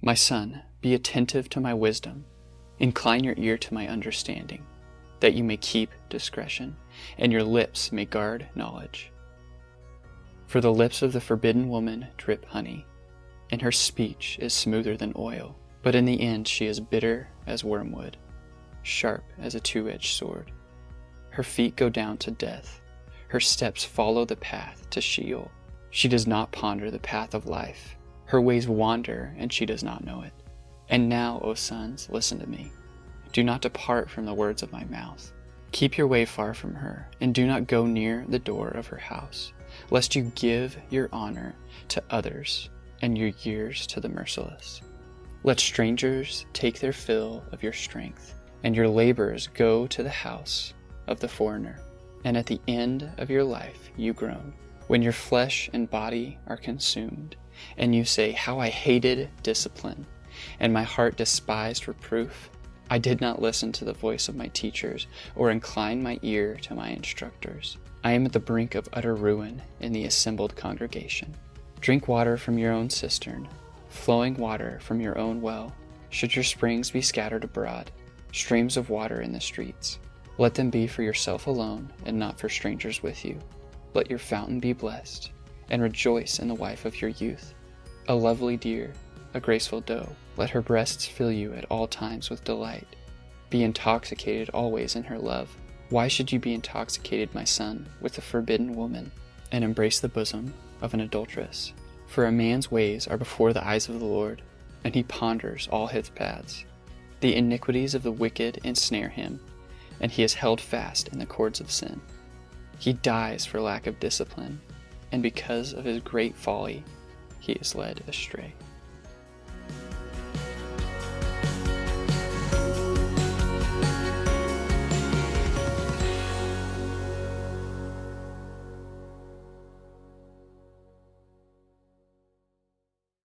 My son, be attentive to my wisdom. Incline your ear to my understanding, that you may keep discretion, and your lips may guard knowledge. For the lips of the forbidden woman drip honey, and her speech is smoother than oil, but in the end she is bitter as wormwood, sharp as a two-edged sword. Her feet go down to death, her steps follow the path to Sheol. She does not ponder the path of life, her ways wander, and she does not know it. And now, O sons, listen to me. Do not depart from the words of my mouth. Keep your way far from her, and do not go near the door of her house, lest you give your honor to others and your years to the merciless. Let strangers take their fill of your strength, and your labors go to the house of the foreigner. And at the end of your life you groan, when your flesh and body are consumed, and you say, "How I hated discipline, and my heart despised reproof. I did not listen to the voice of my teachers, or incline my ear to my instructors. I am at the brink of utter ruin in the assembled congregation. Drink water from your own cistern, flowing water from your own well. Should your springs be scattered abroad, streams of water in the streets, let them be for yourself alone, and not for strangers with you. Let your fountain be blessed, and rejoice in the wife of your youth, a lovely deer, a graceful doe. Let her breasts fill you at all times with delight. Be intoxicated always in her love. Why should you be intoxicated, my son, with the forbidden woman, and embrace the bosom of an adulteress? For a man's ways are before the eyes of the Lord, and he ponders all his paths. The iniquities of the wicked ensnare him, and he is held fast in the cords of sin. He dies for lack of discipline, and because of his great folly, he is led astray.